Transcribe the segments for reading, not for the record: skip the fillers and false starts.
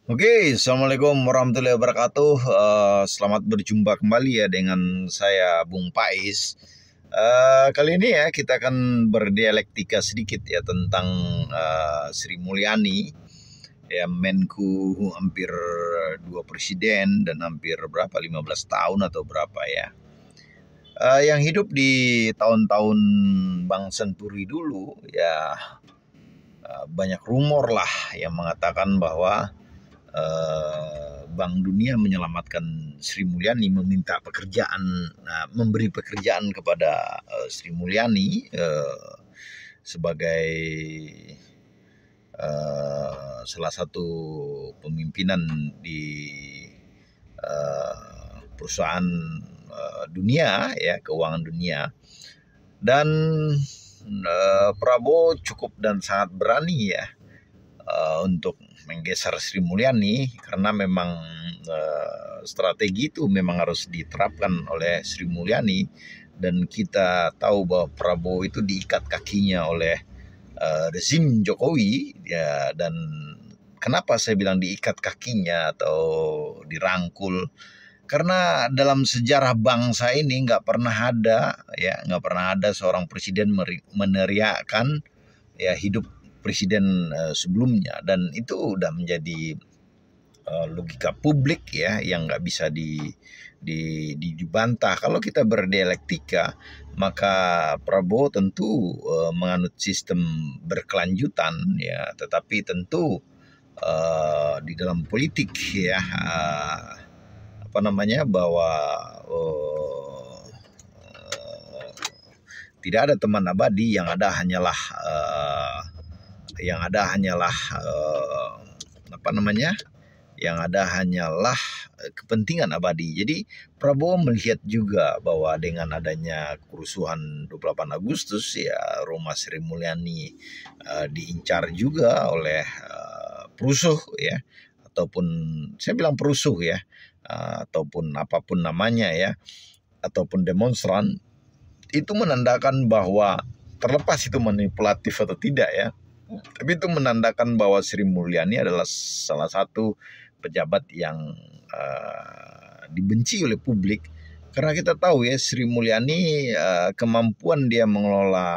Oke, Assalamualaikum warahmatullahi wabarakatuh. Selamat berjumpa kembali ya dengan saya Bung Pais. Kali ini ya kita akan berdialektika sedikit ya tentang Sri Mulyani, ya Menku hampir dua presiden dan hampir berapa 15 tahun atau berapa ya. Yang hidup di tahun-tahun Bang Senturi dulu ya, banyak rumor lah yang mengatakan bahwa Bank Dunia menyelamatkan Sri Mulyani, meminta pekerjaan, memberi pekerjaan kepada Sri Mulyani sebagai salah satu pemimpinan di perusahaan dunia ya, keuangan dunia. Dan Prabowo cukup dan sangat berani ya untuk menggeser Sri Mulyani, karena memang strategi itu memang harus diterapkan oleh Sri Mulyani, dan kita tahu bahwa Prabowo itu diikat kakinya oleh rezim Jokowi ya. Dan kenapa saya bilang diikat kakinya atau dirangkul? Karena dalam sejarah bangsa ini nggak pernah ada seorang presiden meneriakkan ya hidup presiden sebelumnya, dan itu udah menjadi logika publik ya yang nggak bisa dibantah. Kalau kita berdialektika, maka Prabowo tentu menganut sistem berkelanjutan ya, tetapi tentu di dalam politik ya, bahwa tidak ada teman abadi, yang ada hanyalah kepentingan abadi. Jadi Prabowo melihat juga bahwa dengan adanya kerusuhan 28 Agustus ya, rumah Sri Mulyani diincar juga oleh perusuh ya, ataupun saya bilang perusuh ya, ataupun apapun namanya ya, ataupun demonstran. Itu menandakan bahwa terlepas itu manipulatif atau tidak ya, tapi itu menandakan bahwa Sri Mulyani adalah salah satu pejabat yang dibenci oleh publik. Karena kita tahu ya, Sri Mulyani kemampuan dia mengelola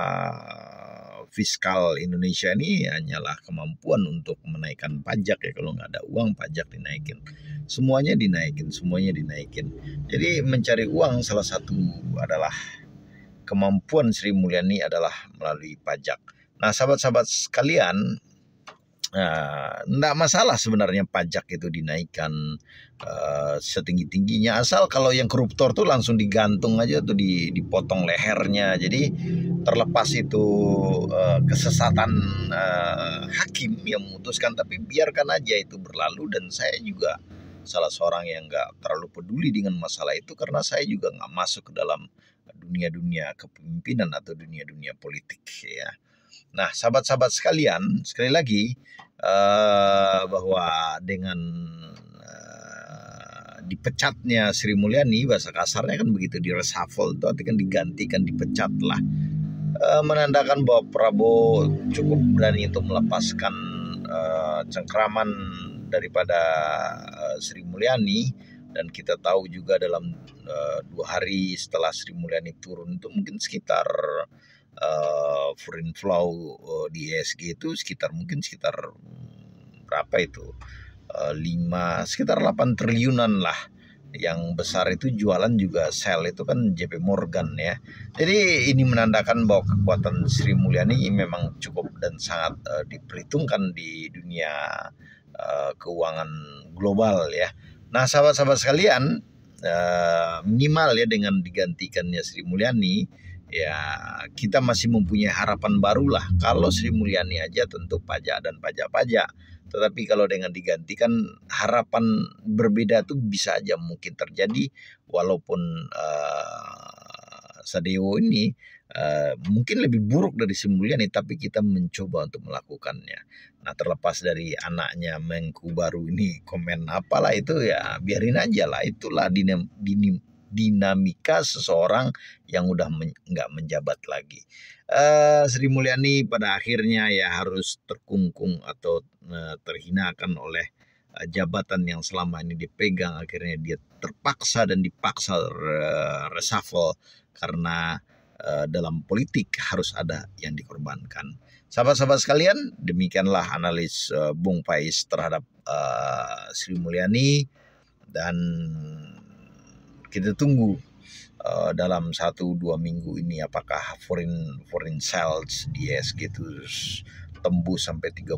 fiskal Indonesia ini hanyalah kemampuan untuk menaikkan pajak ya. Kalau nggak ada uang, pajak dinaikin, semuanya dinaikin. Jadi mencari uang salah satu adalah kemampuan Sri Mulyani adalah melalui pajak. Nah, sahabat-sahabat sekalian, enggak masalah sebenarnya pajak itu dinaikkan setinggi-tingginya, asal kalau yang koruptor tuh langsung digantung aja tuh, dipotong lehernya. Jadi terlepas itu kesesatan hakim yang memutuskan, tapi biarkan aja itu berlalu. Dan saya juga salah seorang yang nggak terlalu peduli dengan masalah itu, karena saya juga nggak masuk ke dalam dunia-dunia kepemimpinan atau dunia-dunia politik ya. Nah, sahabat-sahabat sekalian, sekali lagi bahwa dengan dipecatnya Sri Mulyani, bahasa kasarnya kan begitu, di reshuffle itu artinya digantikan, dipecat lah, menandakan bahwa Prabowo cukup berani untuk melepaskan cengkraman daripada Sri Mulyani. Dan kita tahu juga dalam 2 hari setelah Sri Mulyani turun itu mungkin sekitar foreign flow di ESG itu sekitar berapa itu, sekitar 8 triliunan lah. Yang besar itu jualan juga sell itu kan JP Morgan ya. Jadi ini menandakan bahwa kekuatan Sri Mulyani memang cukup dan sangat diperhitungkan di dunia keuangan global ya. Nah, sahabat-sahabat sekalian, minimal ya dengan digantikannya Sri Mulyani ya, kita masih mempunyai harapan baru lah. Kalau Sri Mulyani aja tentu pajak dan pajak. Tetapi kalau dengan digantikan, harapan berbeda tuh bisa aja mungkin terjadi. Walaupun Sadewo ini mungkin lebih buruk dari Sri Mulyani, tapi kita mencoba untuk melakukannya. Nah, terlepas dari anaknya Menku baru ini komen apalah itu ya, biarin aja lah. Itulah dinamika seseorang yang udah nggak menjabat lagi. Sri Mulyani pada akhirnya ya harus terkungkung atau terhinakan oleh jabatan yang selama ini dipegang, akhirnya dia terpaksa dan dipaksa reshuffle karena dalam politik harus ada yang dikorbankan. Sahabat-sahabat sekalian, demikianlah analis Bung Pais terhadap Sri Mulyani, dan kita tunggu dalam 1-2 minggu ini apakah foreign sales di ISG itu tembus sampai 30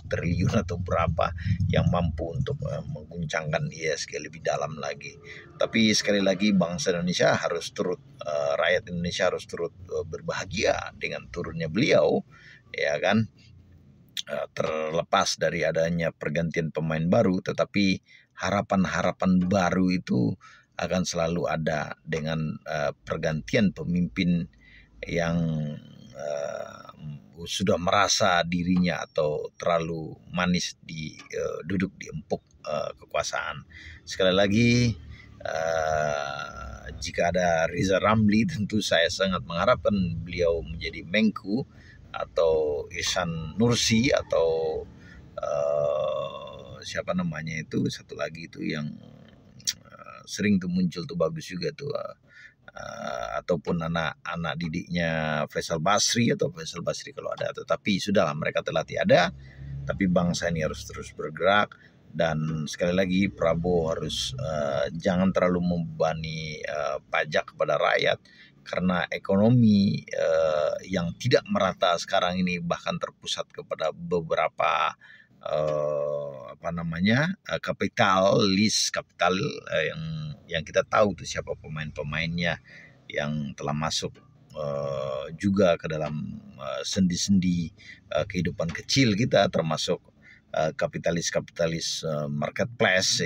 triliun atau berapa yang mampu untuk mengguncangkan ISG lebih dalam lagi. Tapi sekali lagi bangsa Indonesia harus turut, rakyat Indonesia harus turut berbahagia dengan turunnya beliau, ya kan. Terlepas dari adanya pergantian pemain baru, tetapi harapan-harapan baru itu akan selalu ada dengan pergantian pemimpin yang sudah merasa dirinya atau terlalu manis duduk di empuk kekuasaan. Sekali lagi, jika ada Riza Ramli, tentu saya sangat mengharapkan beliau menjadi Menku, atau Ihsan Nursi, atau siapa namanya itu satu lagi itu yang sering tuh muncul tuh, bagus juga tuh, ataupun anak didiknya Faisal Basri kalau ada. Tetapi sudahlah, mereka telah tiada, tapi bangsa ini harus terus bergerak. Dan sekali lagi, Prabowo harus jangan terlalu membebani pajak kepada rakyat, karena ekonomi yang tidak merata sekarang ini bahkan terpusat kepada beberapa kapitalis yang kita tahu tuh siapa pemain-pemainnya yang telah masuk juga ke dalam sendi-sendi kehidupan kecil kita, termasuk kapitalis marketplace, ya.